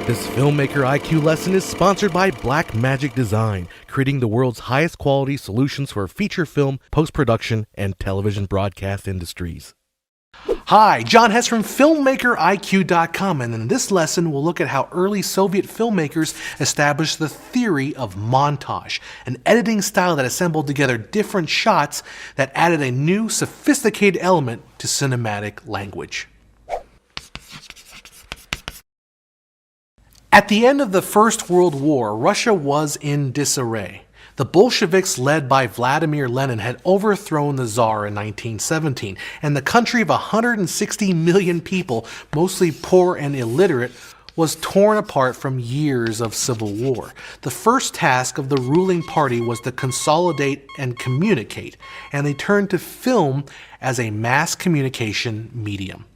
This Filmmaker IQ lesson is sponsored by Blackmagic Design, creating the world's highest quality solutions for feature film, post-production, and television broadcast industries. Hi, John Hess from FilmmakerIQ.com, and in this lesson we'll look at how early Soviet filmmakers established the theory of montage, an editing style that assembled together different shots that added a new, sophisticated element to cinematic language. At the end of the First World War, Russia was in disarray. The Bolsheviks, led by Vladimir Lenin, had overthrown the Tsar in 1917, and the country of 160 million people, mostly poor and illiterate, was torn apart from years of civil war. The first task of the ruling party was to consolidate and communicate, and they turned to film as a mass communication medium.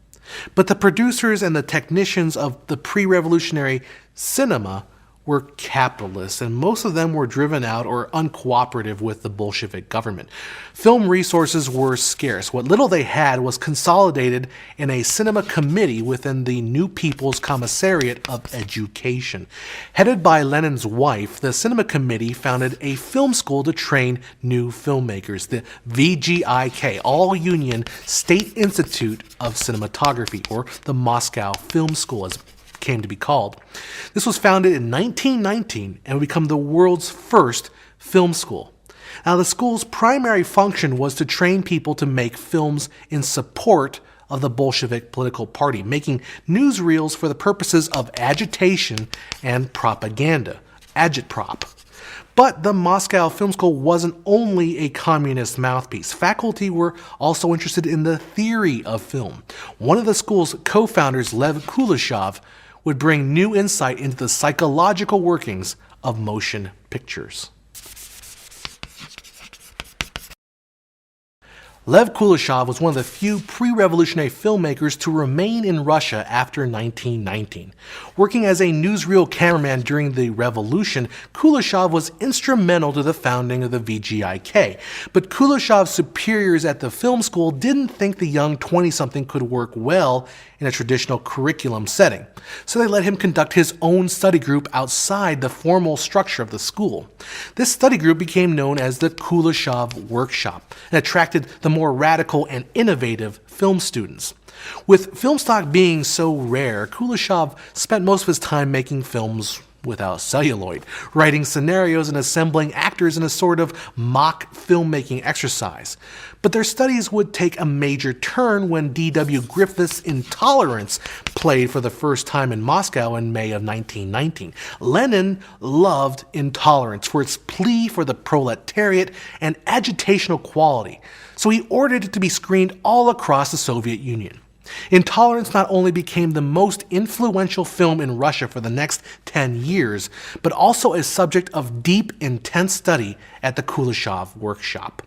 But the producers and the technicians of the pre-revolutionary cinema were capitalists, and most of them were driven out or uncooperative with the Bolshevik government. Film resources were scarce. What little they had was consolidated in a cinema committee within the New People's Commissariat of Education. Headed by Lenin's wife, the cinema committee founded a film school to train new filmmakers, the VGIK, All-Union State Institute of Cinematography, or the Moscow Film School, as came to be called. This was founded in 1919 and would become the world's first film school. Now, the school's primary function was to train people to make films in support of the Bolshevik political party, making newsreels for the purposes of agitation and propaganda, agitprop. But the Moscow Film School wasn't only a communist mouthpiece. Faculty were also interested in the theory of film. One of the school's co-founders, Lev Kuleshov, would bring new insight into the psychological workings of motion pictures. Lev Kuleshov was one of the few pre-revolutionary filmmakers to remain in Russia after 1919. Working as a newsreel cameraman during the revolution, Kuleshov was instrumental to the founding of the VGIK. But Kuleshov's superiors at the film school didn't think the young 20-something could work well in a traditional curriculum setting, so they let him conduct his own study group outside the formal structure of the school. This study group became known as the Kuleshov Workshop and attracted the more radical and innovative film students. With film stock being so rare, Kuleshov spent most of his time making films without celluloid, writing scenarios and assembling actors in a sort of mock filmmaking exercise. But their studies would take a major turn when D.W. Griffith's Intolerance played for the first time in Moscow in May of 1919. Lenin loved Intolerance for its plea for the proletariat and agitational quality, so he ordered it to be screened all across the Soviet Union. Intolerance not only became the most influential film in Russia for the next 10 years, but also a subject of deep, intense study at the Kuleshov Workshop.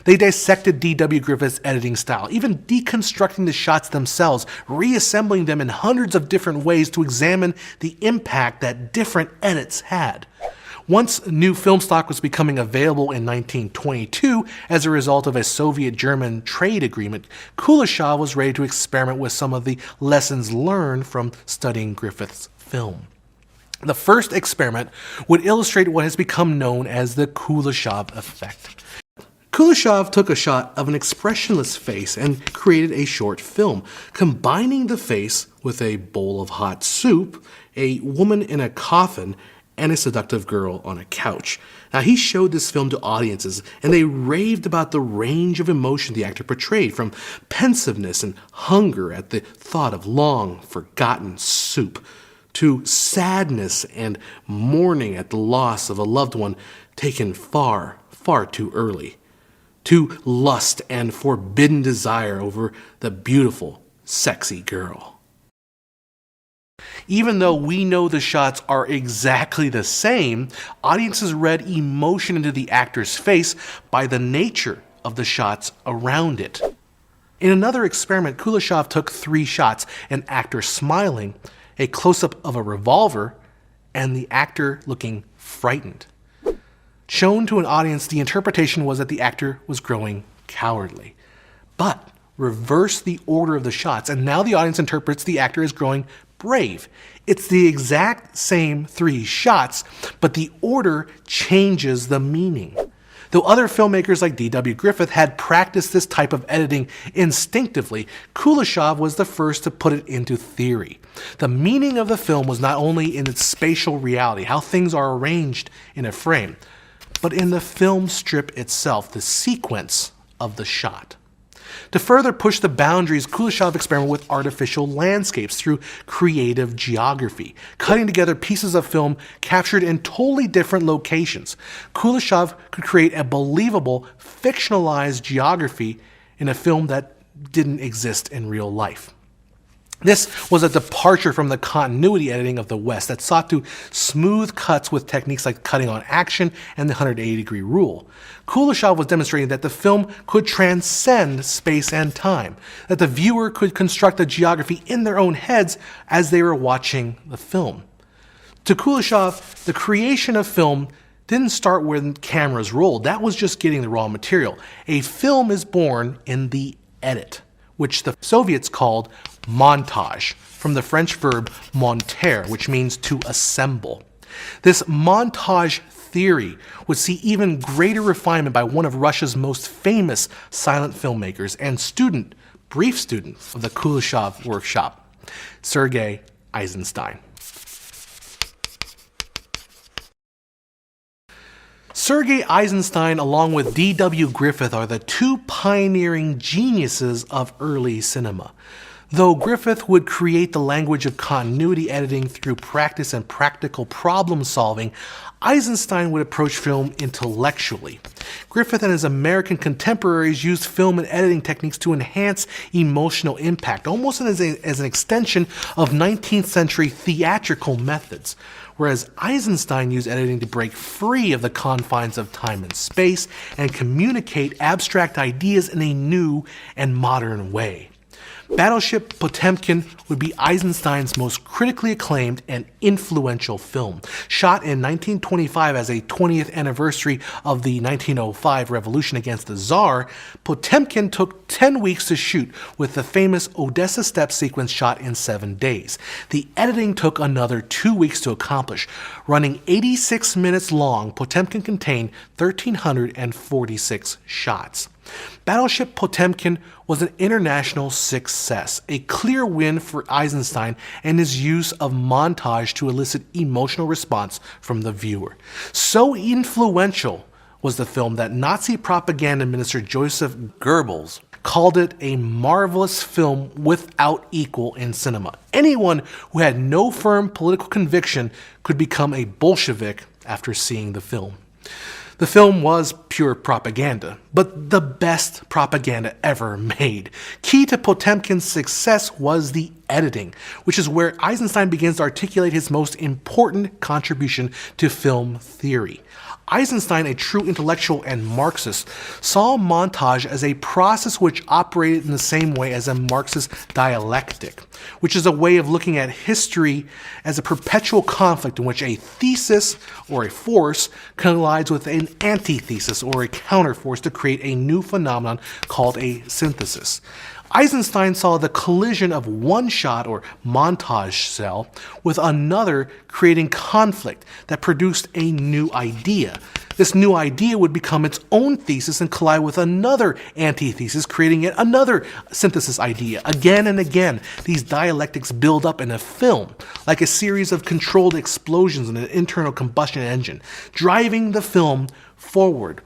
They dissected D.W. Griffith's editing style, even deconstructing the shots themselves, reassembling them in hundreds of different ways to examine the impact that different edits had. Once new film stock was becoming available in 1922 as a result of a Soviet-German trade agreement, Kuleshov was ready to experiment with some of the lessons learned from studying Griffith's film. The first experiment would illustrate what has become known as the Kuleshov effect. Kuleshov took a shot of an expressionless face and created a short film, combining the face with a bowl of hot soup, a woman in a coffin, and a seductive girl on a couch. Now, he showed this film to audiences, and they raved about the range of emotion the actor portrayed, from pensiveness and hunger at the thought of long forgotten soup, to sadness and mourning at the loss of a loved one taken far, far too early, to lust and forbidden desire over the beautiful, sexy girl. Even though we know the shots are exactly the same, audiences read emotion into the actor's face by the nature of the shots around it. In another experiment, Kuleshov took 3 shots: an actor smiling, a close-up of a revolver, and the actor looking frightened. Shown to an audience, the interpretation was that the actor was growing cowardly. But reverse the order of the shots, and now the audience interprets the actor as growing brave. It's the exact same 3 shots, but the order changes the meaning. Though other filmmakers like D.W. Griffith had practiced this type of editing instinctively, Kuleshov was the first to put it into theory. The meaning of the film was not only in its spatial reality, how things are arranged in a frame, but in the film strip itself, the sequence of the shot. To further push the boundaries, Kuleshov experimented with artificial landscapes through creative geography, cutting together pieces of film captured in totally different locations. Kuleshov could create a believable, fictionalized geography in a film that didn't exist in real life. This was a departure from the continuity editing of the West that sought to smooth cuts with techniques like cutting on action and the 180-degree rule. Kuleshov was demonstrating that the film could transcend space and time, that the viewer could construct the geography in their own heads as they were watching the film. To Kuleshov, the creation of film didn't start when cameras rolled. That was just getting the raw material. A film is born in the edit, which the Soviets called montage, from the French verb monter, which means to assemble. This montage theory would see even greater refinement by one of Russia's most famous silent filmmakers and brief student of the Kuleshov workshop, Sergei Eisenstein. Sergei Eisenstein, along with D.W. Griffith, are the 2 pioneering geniuses of early cinema. Though Griffith would create the language of continuity editing through practice and practical problem solving, Eisenstein would approach film intellectually. Griffith and his American contemporaries used film and editing techniques to enhance emotional impact, almost as an extension of 19th century theatrical methods, whereas Eisenstein used editing to break free of the confines of time and space and communicate abstract ideas in a new and modern way. Battleship Potemkin would be Eisenstein's most critically acclaimed and influential film. Shot in 1925 as a 20th anniversary of the 1905 revolution against the Tsar, Potemkin took 10 weeks to shoot, with the famous Odessa Steppe sequence shot in 7 days. The editing took another 2 weeks to accomplish. Running 86 minutes long, Potemkin contained 1,346 shots. Battleship Potemkin was an international success, a clear win for Eisenstein and his use of montage to elicit emotional response from the viewer. So influential was the film that Nazi propaganda minister Joseph Goebbels called it a marvelous film without equal in cinema. Anyone who had no firm political conviction could become a Bolshevik after seeing the film. The film was pure propaganda, but the best propaganda ever made. Key to Potemkin's success was the editing, which is where Eisenstein begins to articulate his most important contribution to film theory. Eisenstein, a true intellectual and Marxist, saw montage as a process which operated in the same way as a Marxist dialectic, which is a way of looking at history as a perpetual conflict in which a thesis or a force collides with an antithesis or a counterforce to create a new phenomenon called a synthesis. Eisenstein saw the collision of one shot or montage cell with another, creating conflict that produced a new idea. This new idea would become its own thesis and collide with another antithesis, creating yet another synthesis idea. Again and again, these dialectics build up in a film, like a series of controlled explosions in an internal combustion engine, driving the film forward.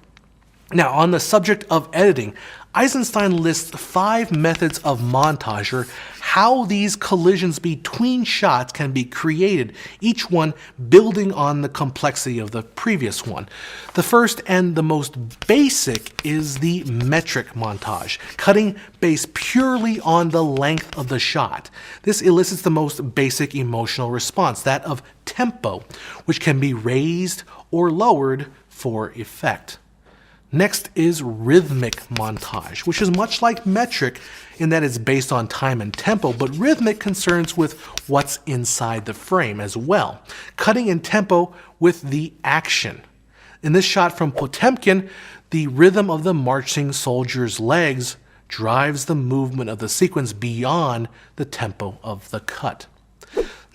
Now, on the subject of editing, Eisenstein lists 5 methods of montage, or how these collisions between shots can be created, each one building on the complexity of the previous one. The first and the most basic is the metric montage, cutting based purely on the length of the shot. This elicits the most basic emotional response, that of tempo, which can be raised or lowered for effect. Next is rhythmic montage, which is much like metric in that it's based on time and tempo, but rhythmic concerns with what's inside the frame as well, cutting in tempo with the action. In this shot from Potemkin, the rhythm of the marching soldier's legs drives the movement of the sequence beyond the tempo of the cut.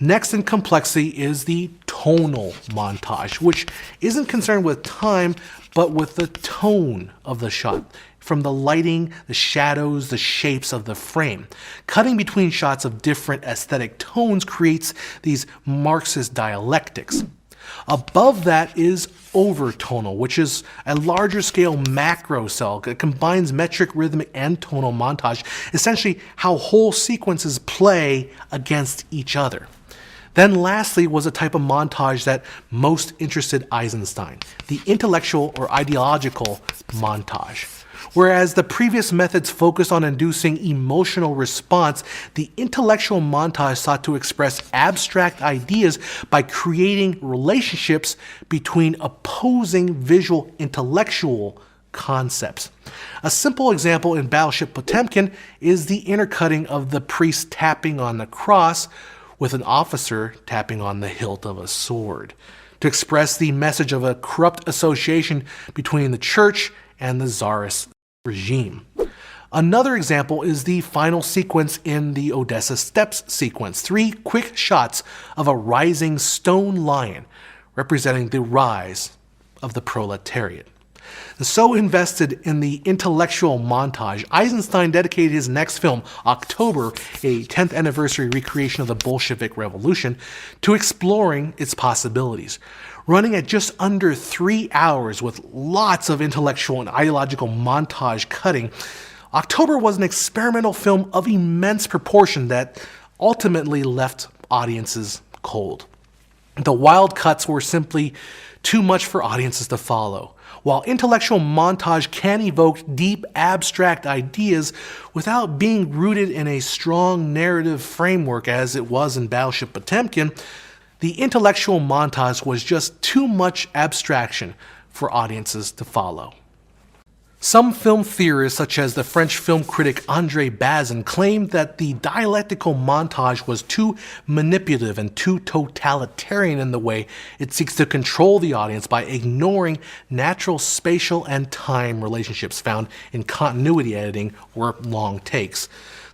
Next in complexity is the tonal montage, which isn't concerned with time, but with the tone of the shot, from the lighting, the shadows, the shapes of the frame. Cutting between shots of different aesthetic tones creates these Marxist dialectics. Above that is overtonal, which is a larger scale macro cell. It combines metric, rhythmic, and tonal montage, essentially how whole sequences play against each other. Then lastly was a type of montage that most interested Eisenstein, the intellectual or ideological montage. Whereas the previous methods focused on inducing emotional response, the intellectual montage sought to express abstract ideas by creating relationships between opposing visual intellectual concepts. A simple example in Battleship Potemkin is the intercutting of the priest tapping on the cross with an officer tapping on the hilt of a sword, to express the message of a corrupt association between the church and the czarist regime. Another example is the final sequence in the Odessa Steps sequence, 3 quick shots of a rising stone lion representing the rise of the proletariat. So invested in the intellectual montage, Eisenstein dedicated his next film, October, a 10th anniversary recreation of the Bolshevik Revolution, to exploring its possibilities. Running at just under 3 hours with lots of intellectual and ideological montage cutting, October was an experimental film of immense proportion that ultimately left audiences cold. The wild cuts were simply too much for audiences to follow. While intellectual montage can evoke deep, abstract ideas without being rooted in a strong narrative framework as it was in Battleship Potemkin, the intellectual montage was just too much abstraction for audiences to follow. Some film theorists, such as the French film critic André Bazin, claimed that the dialectical montage was too manipulative and too totalitarian in the way it seeks to control the audience by ignoring natural spatial and time relationships found in continuity editing or long takes.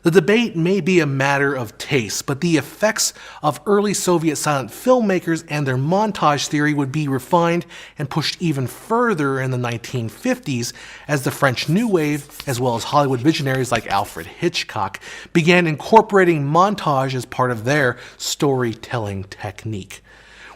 The debate may be a matter of taste, but the effects of early Soviet silent filmmakers and their montage theory would be refined and pushed even further in the 1950s as the French New Wave, as well as Hollywood visionaries like Alfred Hitchcock, began incorporating montage as part of their storytelling technique.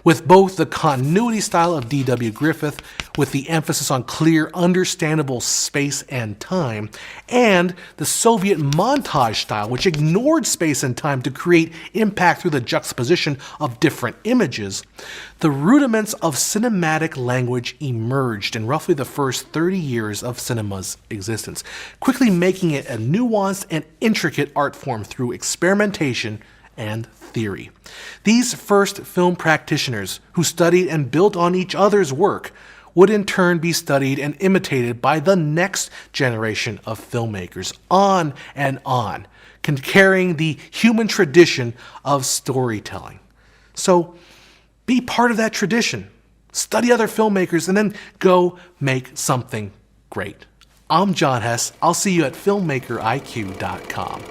With both the continuity style of D.W. Griffith, with the emphasis on clear, understandable space and time, and the Soviet montage style, which ignored space and time to create impact through the juxtaposition of different images, the rudiments of cinematic language emerged in roughly the first 30 years of cinema's existence, quickly making it a nuanced and intricate art form through experimentation and theory. These first film practitioners, who studied and built on each other's work, would in turn be studied and imitated by the next generation of filmmakers, on and on, carrying the human tradition of storytelling. So, be part of that tradition. Study other filmmakers and then go make something great. I'm John Hess. I'll see you at filmmakeriq.com.